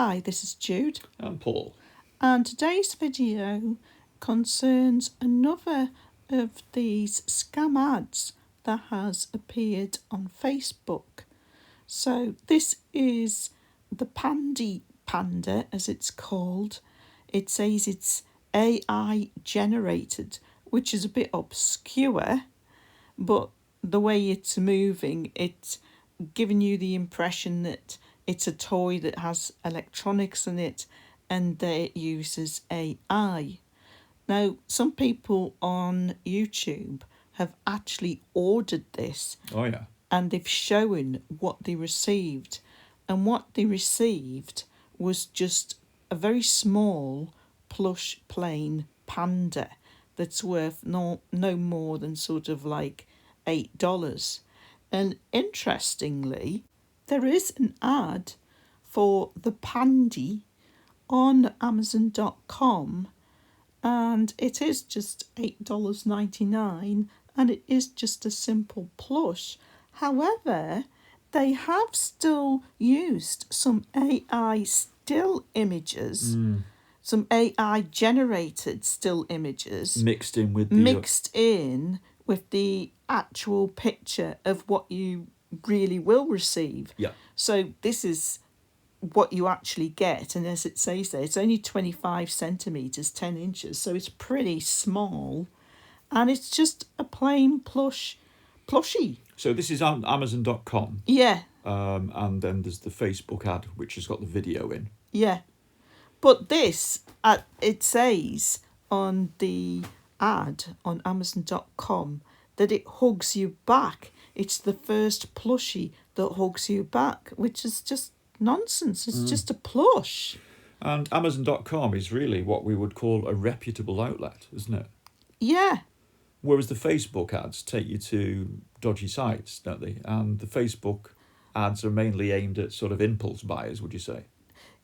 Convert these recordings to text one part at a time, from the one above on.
Hi, this is Jude. I'm Paul. And today's video concerns another of these scam ads that has appeared on Facebook. So this is the Pandy Panda, as it's called. It says it's AI generated, which is a bit obscure, but the way it's moving, it's giving you the impression that it's a toy that has electronics in it and that it uses AI. Now, some people on YouTube have actually ordered this. Oh, yeah. And they've shown what they received. And what they received was just a very small plush plain panda that's worth no more than sort of like $8. And interestingly, there is an ad for the Pandy on Amazon.com, and it is just $8.99, and it is just a simple plush. However, they have still used some AI still images, some AI generated still images Mixed in with the actual picture of what you really will receive. Yeah. So this is what you actually get, and as it says there, it's only 25 centimetres, 10 inches, so it's pretty small, and it's just a plain plushie. So this is on Amazon.com. Yeah. And then there's the Facebook ad, which has got the video in. Yeah. But this, it says on the ad on Amazon.com that it hugs you back. It's the first plushie that hugs you back, which is just nonsense. It's just a plush. And Amazon.com is really what we would call a reputable outlet, isn't it? Yeah. Whereas the Facebook ads take you to dodgy sites, don't they? And the Facebook ads are mainly aimed at sort of impulse buyers, would you say?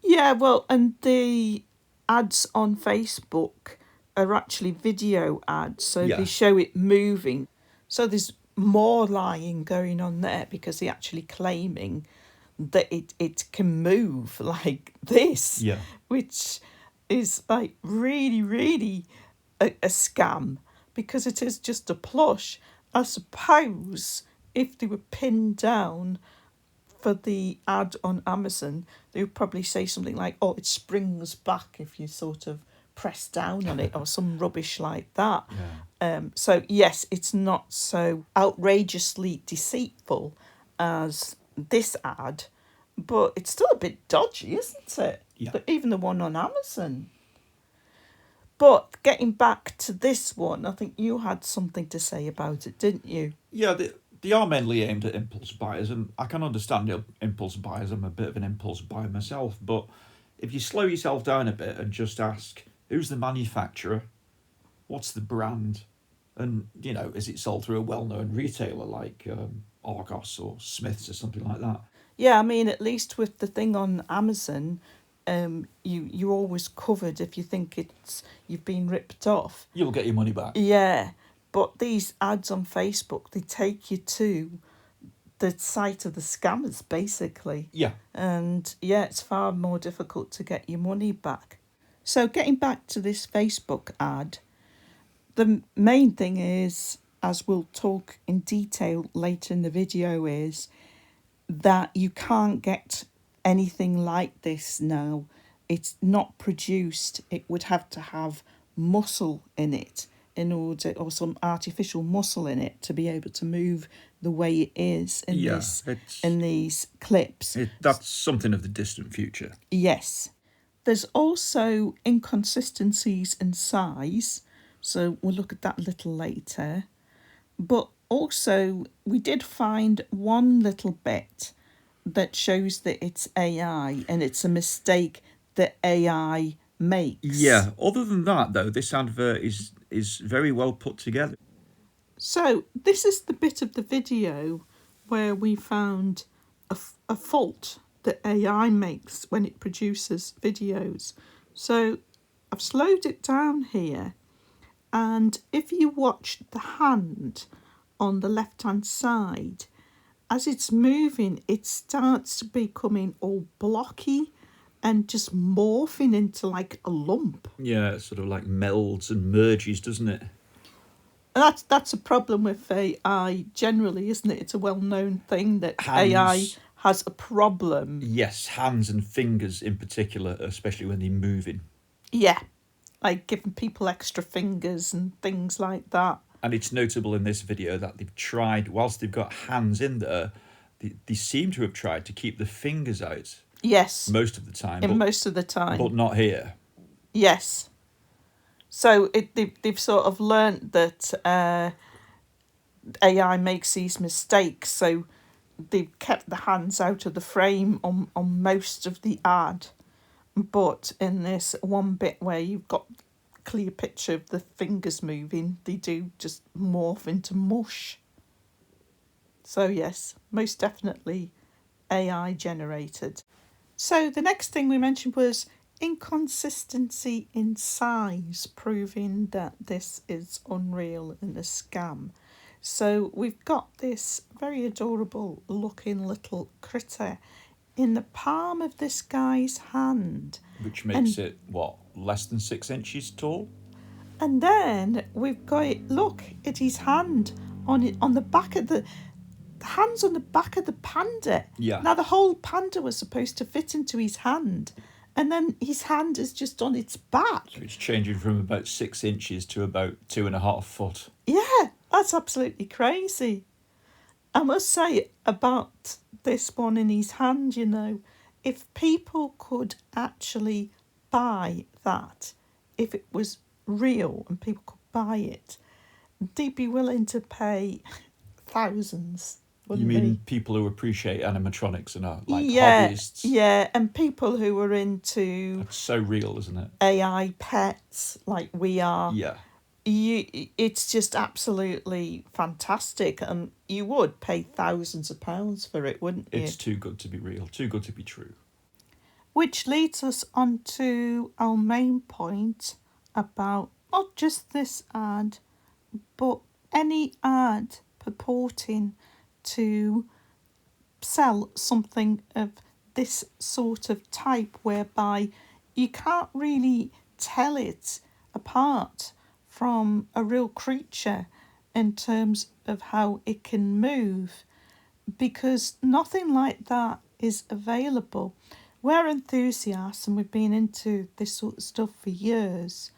Yeah, well, and the ads on Facebook are actually video ads, so Yeah. they show it moving. So there's more lying going on there because they're actually claiming that it can move like this, Yeah. which is like really a scam, because it is just a plush. I suppose if they were pinned down for the ad on Amazon, they would probably say something like, oh, it springs back if you sort of press down on it, or some rubbish like that. Yeah. So yes, it's not so outrageously deceitful as this ad, but it's still a bit dodgy, isn't it? Yeah. But even the one on Amazon. But getting back to this one, I think you had something to say about it, didn't you? Yeah, they are mainly aimed at impulse buyers, and I can understand impulse buyers. I'm a bit of an impulse buyer myself, but if you slow yourself down a bit and just ask, who's the manufacturer? What's the brand? And, is it sold through a well-known retailer like Argos or Smiths or something like that? Yeah, I mean, at least with the thing on Amazon, you're always covered if you think you've been ripped off. You'll get your money back. Yeah, but these ads on Facebook, they take you to the site of the scammers, basically. Yeah. And yeah, it's far more difficult to get your money back. So getting back to this Facebook ad, the main thing is, as we'll talk in detail later in the video, is that you can't get anything like this now. It's not produced. It would have to have muscle in it or some artificial muscle in it to be able to move the way it is in these clips. That's something of the distant future. Yes. There's also inconsistencies in size, so we'll look at that a little later. But also, we did find one little bit that shows that it's AI, and it's a mistake that AI makes. Yeah, other than that, though, this advert is very well put together. So this is the bit of the video where we found a fault that AI makes when it produces videos. So I've slowed it down here, and if you watch the hand on the left-hand side, as it's moving, it starts becoming all blocky and just morphing into like a lump. Yeah, it sort of like melds and merges, doesn't it? And that's a problem with AI generally, isn't it? It's a well-known thing that AI Hands, has a problem. yes, hands and fingers in particular, especially when they're moving. Yeah, like giving people extra fingers and things like that. And it's notable in this video that they've tried, whilst they've got hands in there, they seem to have tried to keep the fingers out Yes, most of the time. most of the time. But not here. Yes. So they've sort of learnt that AI makes these mistakes, so they've kept the hands out of the frame on most of the ad. But in this one bit where you've got a clear picture of the fingers moving, they do just morph into mush. So yes, most definitely AI generated. So the next thing we mentioned was inconsistency in size, proving that this is unreal and a scam. So we've got this very adorable looking little critter in the palm of this guy's hand. Which makes it, less than 6 inches tall? And then we've got it, look at his hand on the back of the hands on the back of the panda. Yeah. Now the whole panda was supposed to fit into his hand, and then his hand is just on its back. So it's changing from about 6 inches to about 2.5 foot. Yeah, that's absolutely crazy. I must say about this one in his hand, if people could actually buy that, if it was real and people could buy it, they'd be willing to pay thousands. You mean people who appreciate animatronics and are like yeah, hobbyists? Yeah, and people who are into That's so real, isn't it? AI pets like we are. Yeah. It's just absolutely fantastic, and you would pay thousands of pounds for it, wouldn't you? It's too good to be real, too good to be true. Which leads us on to our main point about not just this ad, but any ad purporting to sell something of this sort of type, whereby you can't really tell it apart from a real creature in terms of how it can move, because nothing like that is available. We're enthusiasts and we've been into this sort of stuff for years,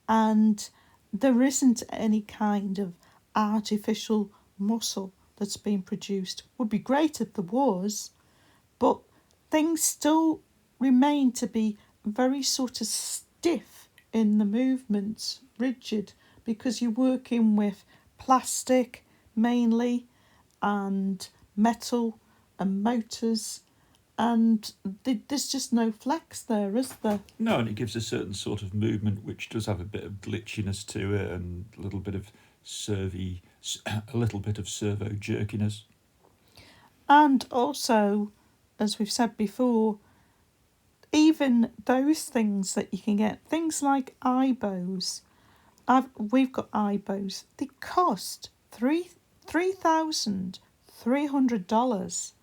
and there isn't any kind of artificial muscle that's been produced. Would be great if there was, but things still remain to be very sort of stiff in the movements, rigid, because you're working with plastic mainly and metal and motors, and there's just no flex there, is there? No, and it gives a certain sort of movement which does have a bit of glitchiness to it and a little bit of servo jerkiness. And also, as we've said before, even those things that you can get, things like eye bows. We've got eye bows. They cost $3,300,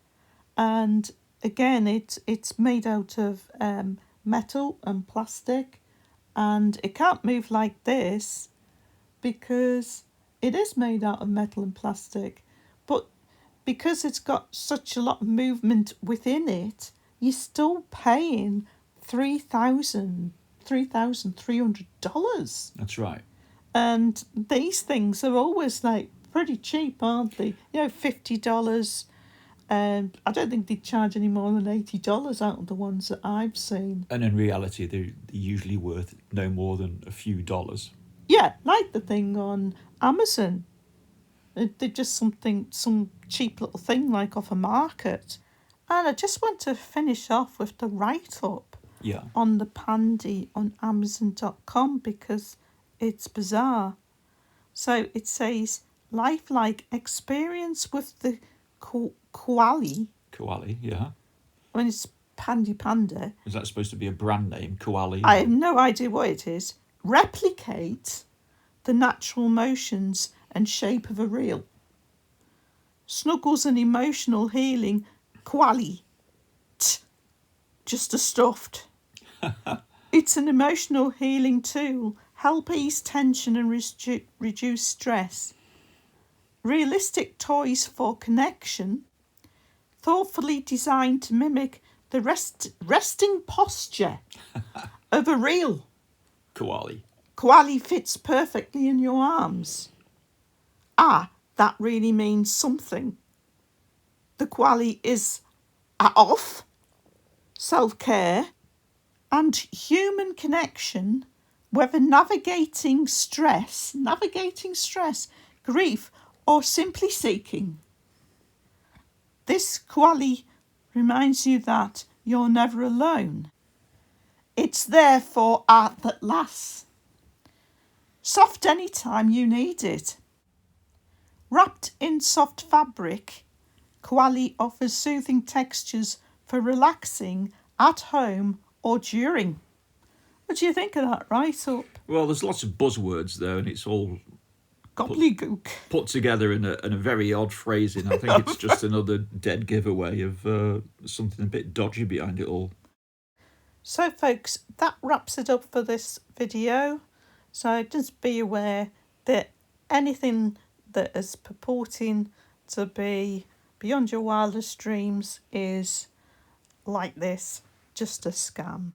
and again, it's made out of metal and plastic, and it can't move like this because it is made out of metal and plastic, but because it's got such a lot of movement within it, you're still paying $3,300. That's right. And these things are always like pretty cheap, aren't they? $50. I don't think they charge any more than $80 out of the ones that I've seen. And in reality, they're usually worth no more than a few dollars. Yeah, like the thing on Amazon. They're just some cheap little thing like off a market. And I just want to finish off with the write-up on the Pandy on Amazon.com, because it's bizarre. So it says, lifelike experience with the koali. Koali, yeah. When it's Pandy Panda. Is that supposed to be a brand name, Koali? I have no idea what it is. Replicate the natural motions and shape of a reel. Snuggles and emotional healing, koali. just a stuffed. It's an emotional healing tool. Help ease tension and reduce stress. Realistic toys for connection. Thoughtfully designed to mimic the resting posture of a real Koali. koala. Fits perfectly in your arms. That really means something. The koala is off, self-care, and human connection, whether navigating stress, grief, or simply seeking. This koala reminds you that you're never alone. It's there for art that lasts. Soft anytime you need it. Wrapped in soft fabric, koala offers soothing textures for relaxing at home or during. What do you think of that write-up? Well, there's lots of buzzwords there, and it's all Gobbledygook. put together in a very odd phrasing. I think it's just another dead giveaway of something a bit dodgy behind it all. So, folks, that wraps it up for this video. So just be aware that anything that is purporting to be beyond your wildest dreams is like this, just a scam.